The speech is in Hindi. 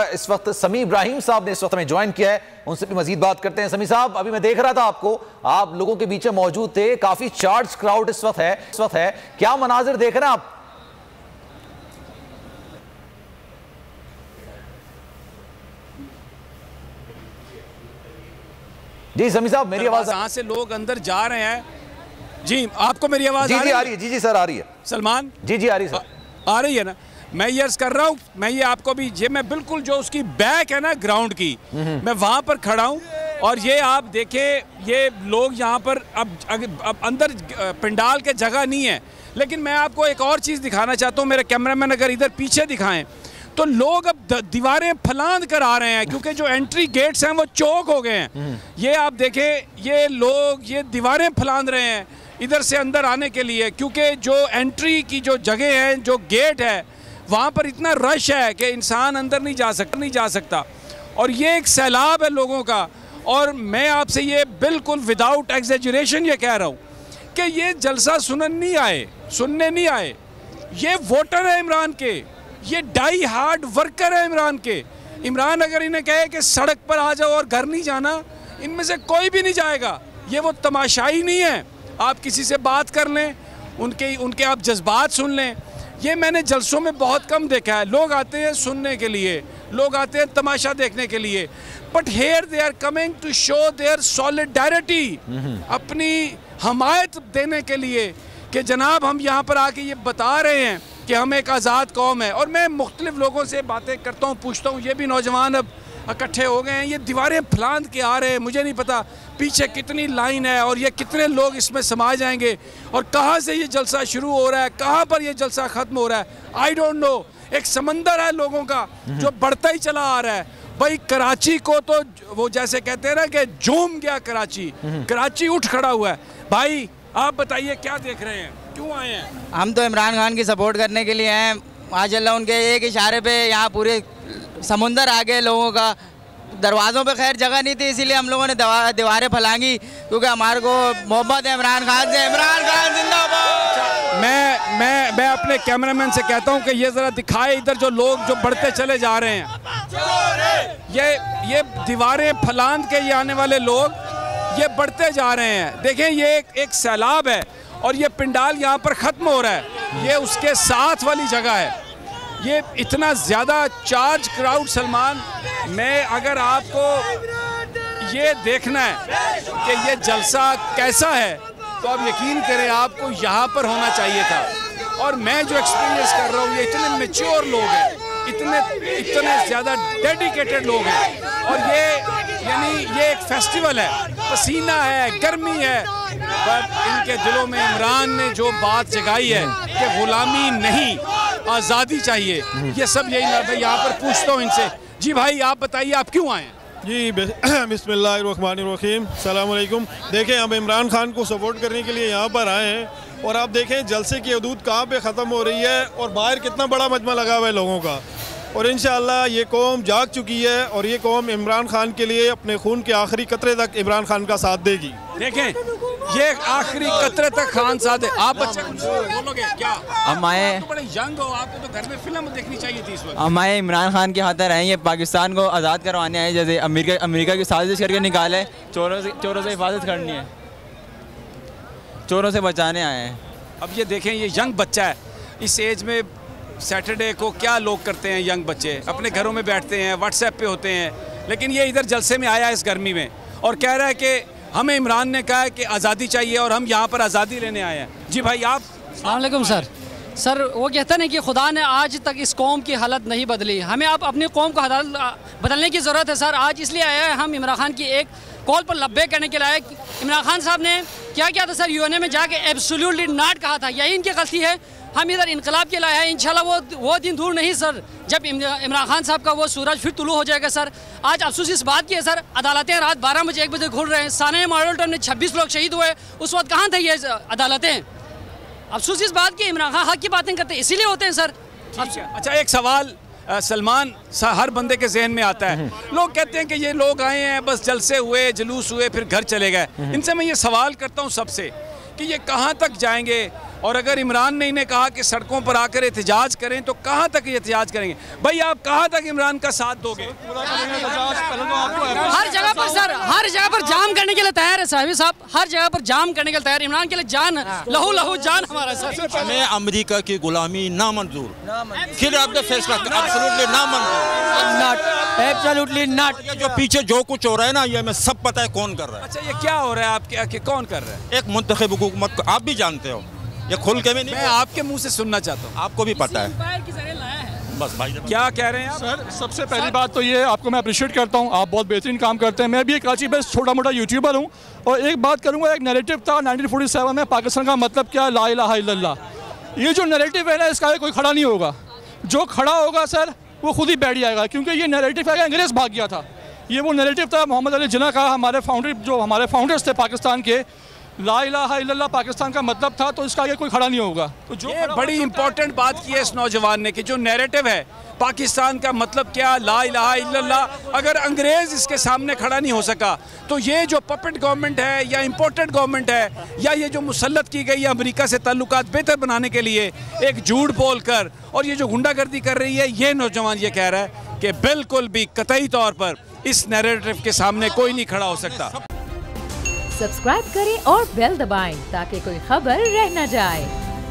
इस वक्त समी इब्राहिम साहब ने इस वक्त हमें ज्वाइन किया है, उनसे भी मजीद बात करते हैं। समी साहब, अभी मैं देख रहा था आपको, आप लोगों के बीच में मौजूद थे, काफी चार्ज क्राउड इस वक्त है, क्या मनाजिर देख रहे हैं आप? जी समी साहब, मेरी आवाज कहां से लोग अंदर जा रहे हैं? जी, आपको मेरी आवाज आ रही है? जी सर, आ रही है। सलमान जी आ रही है सर। आ रही है ना? मैं ये अर्ज कर रहा हूँ, मैं ये आपको भी, ये मैं बिल्कुल जो उसकी बैक है ना ग्राउंड की, मैं वहाँ पर खड़ा हूँ और ये आप देखें, ये लोग यहाँ पर अब अंदर पंडाल के जगह नहीं है, लेकिन मैं आपको एक और चीज़ दिखाना चाहता हूँ। मेरे कैमरामैन अगर इधर पीछे दिखाएं तो लोग अब दीवारें फलांद कर आ रहे हैं, क्योंकि जो एंट्री गेट्स हैं वो चौक हो गए हैं। ये आप देखें, ये लोग ये दीवारें फलांद रहे हैं इधर से अंदर आने के लिए, क्योंकि जो एंट्री की जो जगह है, जो गेट है, वहाँ पर इतना रश है कि इंसान अंदर नहीं जा सकता। और ये एक सैलाब है लोगों का। और मैं आपसे ये बिल्कुल विदाउट एग्जेजरेशन ये कह रहा हूँ कि ये जलसा सुनने नहीं आए। ये वोटर है इमरान के, ये डाई हार्ड वर्कर है इमरान के। इमरान अगर इन्हें कहे कि सड़क पर आ जाओ और घर नहीं जाना, इनमें से कोई भी नहीं जाएगा। ये वो तमाशाई नहीं है। आप किसी से बात कर लें, उनके आप जज्बात सुन लें। ये मैंने जलसों में बहुत कम देखा है। लोग आते हैं सुनने के लिए, लोग आते हैं तमाशा देखने के लिए, but here they are coming to show their solidarity, अपनी हमायत देने के लिए कि जनाब हम यहाँ पर आके ये बता रहे हैं कि हम एक आज़ाद कौम है। और मैं मुख्तलिफ लोगों से बातें करता हूँ, पूछता हूँ, ये भी नौजवान अब इकट्ठे हो गए हैं, ये दीवारें फलांद के आ रहे हैं। मुझे नहीं पता पीछे कितनी लाइन है और ये कितने लोग इसमें समा जाएंगे और कहाँ से ये जलसा शुरू हो रहा है, कहाँ पर ये जलसा ख़त्म हो रहा है, आई डोंट नो। एक समंदर है लोगों का जो बढ़ता ही चला आ रहा है। भाई कराची को तो वो जैसे कहते हैं ना कि झूम गया कराची उठ खड़ा हुआ है। भाई आप बताइए क्या देख रहे हैं, क्यों आए हैं? हम तो इमरान खान की सपोर्ट करने के लिए हैं। माशाल्लाह उनके एक इशारे पे यहाँ पूरे समुंदर आ गए लोगों का। दरवाज़ों पे खैर जगह नहीं थी, इसीलिए हम लोगों ने दीवारें फैलांगी, क्योंकि हमारे को मोहब्बत है इमरान खान से। इमरान खान जिंदाबाद। मैं अपने कैमरामैन से कहता हूँ कि ये ज़रा दिखाए इधर जो लोग जो बढ़ते चले जा रहे हैं। ये दीवारें फलांद के ये आने वाले लोग ये बढ़ते जा रहे हैं। देखें, ये एक सैलाब है और ये पंडाल यहाँ पर ख़त्म हो रहा है। ये उसके साथ वाली जगह है। ये इतना ज़्यादा चार्ज क्राउड। सलमान, मैं अगर आपको ये देखना है कि ये जलसा कैसा है तो आप यकीन करें आपको यहाँ पर होना चाहिए था। और मैं जो एक्सपीरियंस कर रहा हूँ, ये इतने मैच्योर लोग हैं, इतने ज़्यादा डेडिकेटेड लोग हैं। और ये एक फेस्टिवल है, पसीना है, गर्मी है, बट इनके दिलों में इमरान ने जो बात जगाई है कि गुलामी नहीं, आज़ादी चाहिए। ये सब यही यहाँ पर पूछता हूँ इनसे। जी भाई, आप बताइए आप क्यों आए हैं? जी बिस्मिल्लाहिर्रहमानिर्रहीम, अस्सलाम वालेकुम। देखें, हम इमरान खान को सपोर्ट करने के लिए यहाँ पर आए हैं और आप देखें जलसे की हदूद कहाँ पे ख़त्म हो रही है और बाहर कितना बड़ा मजमा लगा हुआ है लोगों का। और इंशाअल्लाह ये कौम जाग चुकी है और ये कौम इमरान खान के लिए अपने खून के आखिरी कतरे तक इमरान खान का साथ देगी। देखें, ये आखिरी कतरे तक खान साथ है। आप अच्छा बोलोगे क्या? हम आए, तो बड़े यंग हो, आपको तो घर में फिल्म देखनी चाहिए थी इस वक्त। हम आए इमरान खान के खातिर आए, ये पाकिस्तान को आज़ाद करवाने आए। जैसे अमेरिका की साजिश करके निकाले, चोरों से हिफाजत करनी है, चोरों से बचाने आए हैं। अब ये देखें, ये यंग बच्चा है, इस एज में सैटरडे को क्या लोग करते हैं, यंग बच्चे अपने घरों में बैठते हैं, व्हाट्सएप पे होते हैं, लेकिन ये इधर जलसे में आया है इस गर्मी में और कह रहा है कि हमें इमरान ने कहा है कि आज़ादी चाहिए और हम यहाँ पर आज़ादी लेने आए हैं। जी भाई, आप? अस्सलाम वालेकुम सर, वो कहते हैं कि खुदा ने आज तक इस कौम की हालत नहीं बदली, हमें आप अपनी कौम को हालत बदलने की ज़रूरत है सर। आज इसलिए आया है हम इमरान खान की एक कॉल पर लब्बे करने के लिए। इमरान खान साहब ने क्या किया था सर, यूएनए में जाके एब्सोल्युटली नॉट कहा था, यही इनकी गलती है। हम इधर इनकलाब के लाए हैं, इंशाल्लाह वो दिन दूर नहीं सर जब इमरान खान साहब का वो सूरज फिर तुलू हो जाएगा सर। आज अफसोस इस बात की है सर, अदालतें रात 12 बजे 1 बजे खुल रहे हैं। साने मॉडल टाउन में 26 लोग शहीद हुए, उस वक्त कहाँ थे ये अदालतें? अफसोस इस बात की, इमरान खान हक की बातें करते इसीलिए होते हैं सर। अच्छा, एक सवाल सलमान, हर बंदे के जहन में आता है, लोग कहते हैं कि ये लोग आए हैं बस जलसे हुए, जुलूस हुए, फिर घर चले गए। इनसे मैं ये सवाल करता हूँ सबसे कि ये कहाँ तक जाएंगे और अगर इमरान ने इन्हें कहा कि सड़कों पर आकर एहतजाज करें तो कहाँ तक ये एहतजाज करेंगे? भाई आप कहाँ तक इमरान का साथ दोगे? हर जगह पर सर, हर जगह पर जाम करने के लिए तैयार है साहिब साहब, हर जगह पर जाम करने के लिए तैयार। इमरान के लिए जान, लहू लहू जान हमारा सर। हमें अमेरिका की गुलामी नामंजूर, फिर आपने फैसला एब्सोल्युटली नामंजूर, एब्सोल्युटली नॉट। जो पीछे जो कुछ हो रहा है ना, ये हमें सब पता है कौन कर रहा है। अच्छा, ये क्या हो रहा है आपके, कौन कर रहा है? एक मुंतखब हुकूमत, आप भी जानते हो, ये खुल के भी नहीं, मैं आपके मुंह से सुनना चाहता हूँ। आपको भी पता है। बस भाई, क्या कह रहे हैं आप? सर सबसे पहली बात तो ये, आपको मैं अप्रिशिएट करता हूँ, आप बहुत बेहतरीन काम करते हैं। मैं भी एक कराची बेस्ड छोटा मोटा यूट्यूबर हूँ और एक बात करूँगा, एक नैरेटिव था 1947 में, पाकिस्तान का मतलब क्या, ला इलाहा इल्लल्लाह। ये जो नैरेटिव है ना, इसका कोई खड़ा नहीं होगा। जो खड़ा होगा सर वो खुद ही बैठ जाएगा, क्योंकि ये नैरेटिव है, अंग्रेज़ भाग गया था। ये वो नैरेटिव था मोहम्मद अली जिन्ना का, हमारे फाउंडर्स थे पाकिस्तान के, ला इलाहा इल्लल्लाह पाकिस्तान का मतलब था, तो इसका आगे कोई खड़ा नहीं होगा। तो जो ये बड़ी इंपॉर्टेंट बात की है इस नौजवान ने कि जो नैरेटिव है पाकिस्तान का मतलब क्या, ला इलाहा इल्लल्लाह, अगर अंग्रेज़ इसके सामने खड़ा नहीं हो सका तो ये जो पपेट गवर्नमेंट है या इम्पोर्टेड गवर्नमेंट है या ये जो मुसल्लत की गई है अमेरिका से ताल्लुकात बेहतर बनाने के लिए एक झूठ बोल कर और ये जो गुंडागर्दी कर रही है, ये नौजवान ये कह रहा है कि बिल्कुल भी कतई तौर पर इस नैरेटिव के सामने कोई नहीं खड़ा हो सकता। सब्सक्राइब करें और बेल दबाएं ताकि कोई खबर रह न जाए।